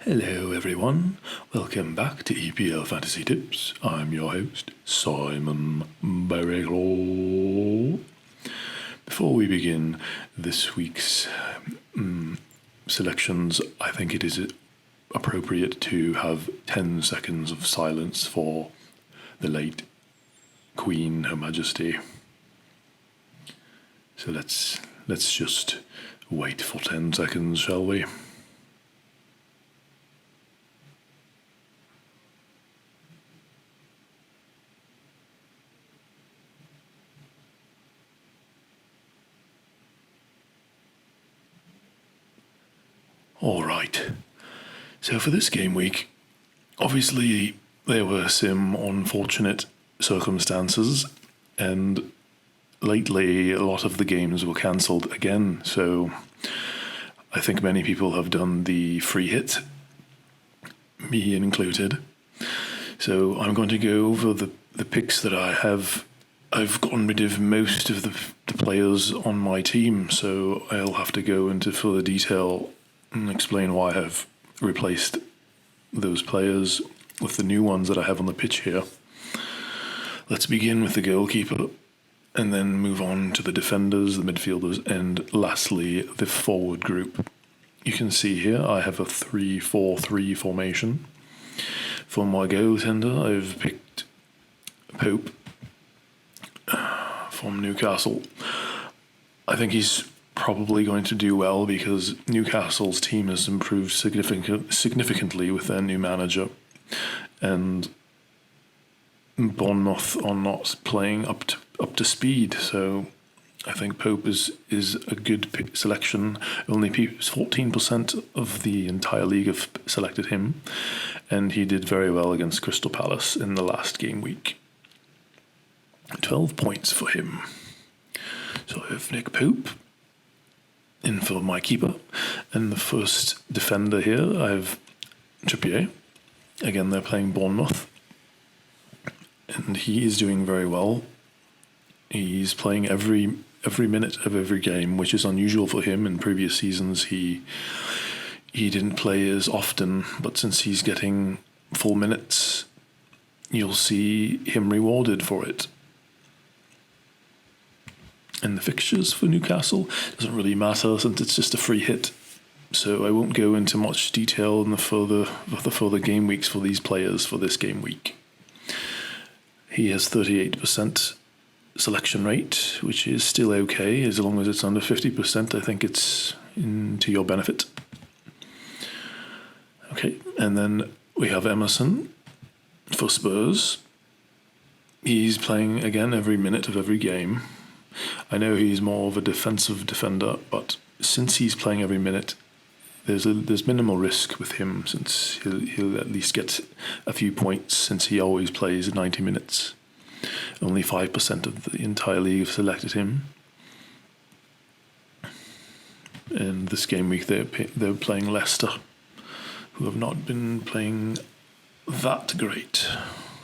Hello everyone, welcome back to EPL Fantasy Tips. I'm your host, Simon Barreiro. Before we begin this week's selections, I think it is appropriate to have 10 seconds of silence for the late Queen, Her Majesty. So let's just wait for 10 seconds, shall we? Alright, so for this game week, obviously there were some unfortunate circumstances, and lately a lot of the games were cancelled again, so I think many people have done the free hit, me included. So I'm going to go over the picks that I have. I've gotten rid of most of the players on my team, so I'll have to go into further detail and explain why I've replaced those players with the new ones that I have on the pitch here. Let's begin with the goalkeeper and then move on to the defenders, the midfielders, and lastly the forward group. You can see here I have a 3-4-3 formation. For my goaltender, I've picked Pope from Newcastle. I think he's probably going to do well because Newcastle's team has improved significantly with their new manager, and Bournemouth are not playing up to speed. So I think Pope is a good selection. Only 14% of the entire league have selected him, and he did very well against Crystal Palace in the last game week. 12 points for him. So I have Nick Pope in for my keeper, and the first defender here I have Trippier. Again, they're playing Bournemouth, and he is doing very well. He's playing every minute of every game, which is unusual for him. In previous seasons, he didn't play as often, but since he's getting full minutes, you'll see him rewarded for it. And the fixtures for Newcastle doesn't really matter since it's just a free hit, so I won't go into much detail in the further game weeks for these players for this game week. He has 38% selection rate, which is still okay as long as it's under 50%. I think it's to your benefit. Okay, and then we have Emerson for Spurs. He's playing again every minute of every game. I know he's more of a defensive defender, but since he's playing every minute, there's minimal risk with him, since he'll at least get a few points since he always plays 90 minutes. Only 5% of the entire league have selected him. And this game week they're playing Leicester, who have not been playing that great.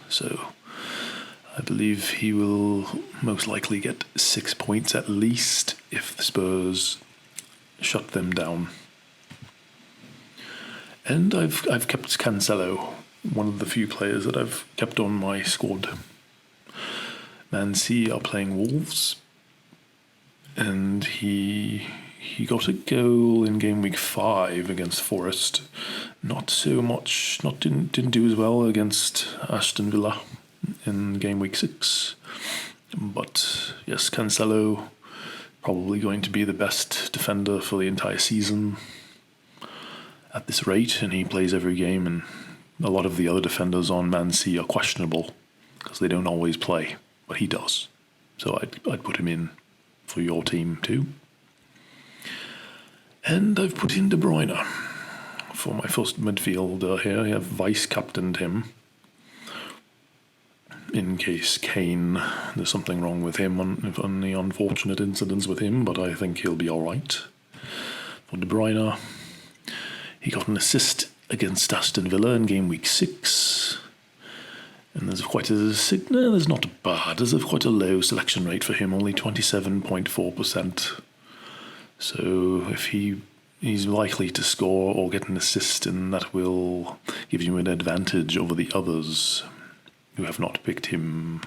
So I believe he will most likely get 6 points at least if the Spurs shut them down. And I've kept Cancelo, one of the few players that I've kept on my squad. Man City are playing Wolves, and he got a goal in game week 5 against Forest. Not so much, didn't do as well against Aston Villa in game week 6. But yes, Cancelo probably going to be the best defender for the entire season at this rate, and he plays every game, and a lot of the other defenders on Man City are questionable because they don't always play, but he does. So I'd put him in for your team too. And I've put in De Bruyne for my first midfielder here. I have vice-captained him in case Kane, there's something wrong with him on the unfortunate incidents with him, but I think he'll be alright. For De Bruyne, he got an assist against Aston Villa in game week 6. And there's quite there's not bad, there's quite a low selection rate for him, only 27.4%. So if he he's likely to score or get an assist, and that will give you an advantage over the others who have not picked him.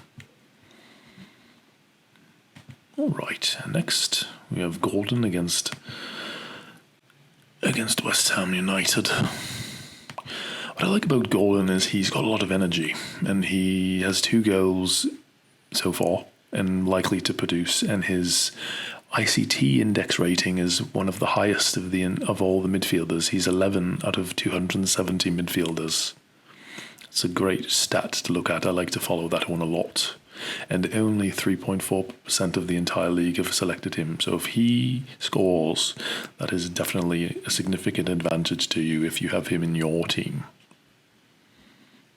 All right, next we have Gordon against West Ham United. What I like about Gordon is he's got a lot of energy, and he has 2 goals so far and likely to produce, and his ICT index rating is one of the highest of all the midfielders. He's 11 out of 270 midfielders. It's a great stat to look at. I like to follow that one a lot. And only 3.4% of the entire league have selected him. So if he scores, that is definitely a significant advantage to you if you have him in your team.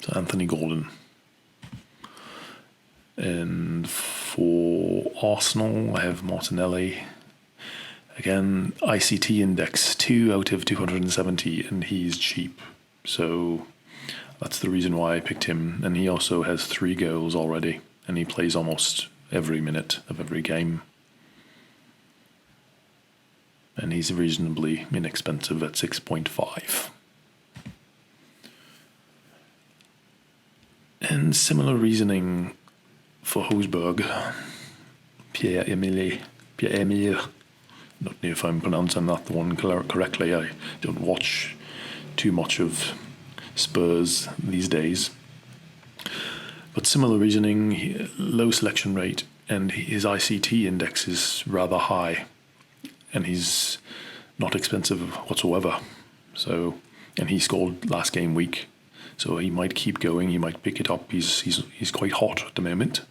So Anthony Gordon. And for Arsenal, I have Martinelli. Again, ICT index 2 out of 270, and he's cheap. So that's the reason why I picked him. And he also has 3 goals already, and he plays almost every minute of every game. And he's reasonably inexpensive at 6.5. And similar reasoning for Hosberg, Pierre-Emile. Not know if I'm pronouncing that one correctly. I don't watch too much of Spurs these days. But similar reasoning, low selection rate, and his ICT index is rather high, and he's not expensive whatsoever. So, and he scored last game week, so he might keep going. He might pick it up. He's quite hot at the moment.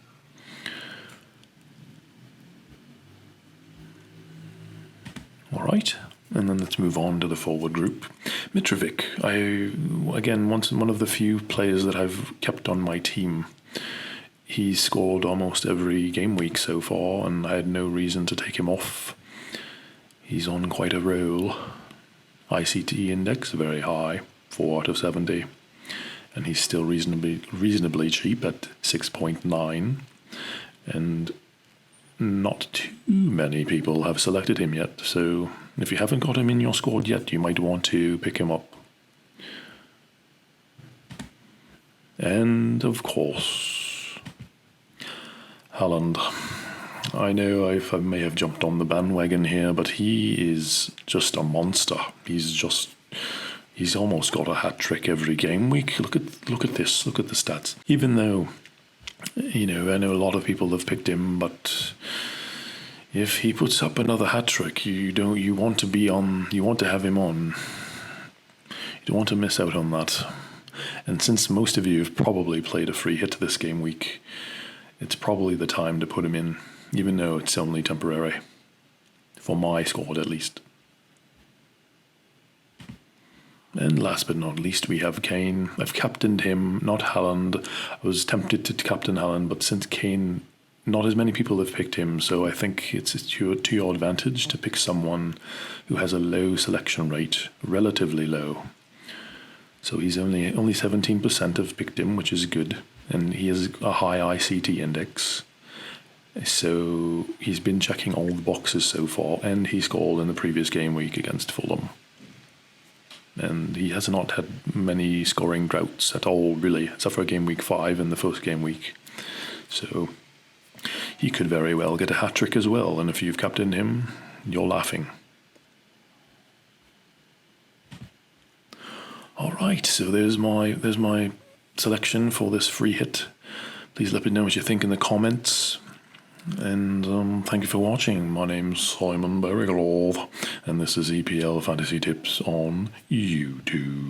All right, and then let's move on to the forward group. Mitrovic, one of the few players that I've kept on my team. He's scored almost every game week so far, and I had no reason to take him off. He's on quite a roll. ICT index very high, 4 out of 70, and he's still reasonably cheap at 6.9, and not too many people have selected him yet, so if you haven't got him in your squad yet, you might want to pick him up. And of course, Haaland. I know I may have jumped on the bandwagon here, but he is just a monster. He's almost got a hat trick every game week. Look at this. Look at the stats. Even though, I know a lot of people have picked him, but if he puts up another hat trick, you want to have him on. You don't want to miss out on that. And since most of you have probably played a free hit this game week, it's probably the time to put him in, even though it's only temporary. For my squad, at least. And last but not least, we have Kane. I've captained him, not Haaland. I was tempted to captain Haaland, but since Kane, not as many people have picked him, so I think it's to your advantage to pick someone who has a low selection rate, relatively low. So he's only 17% have picked him, which is good, and he has a high ICT index. So he's been checking all the boxes so far, and he scored in the previous game week against Fulham. And he has not had many scoring droughts at all, really, except for game week 5 and the first game week. So he could very well get a hat-trick as well, and if you've captained him, you're laughing. All right, so there's my selection for this free hit. Please let me know what you think in the comments. And thank you for watching. My name's Simon Berriglov, and this is EPL Fantasy Tips on YouTube.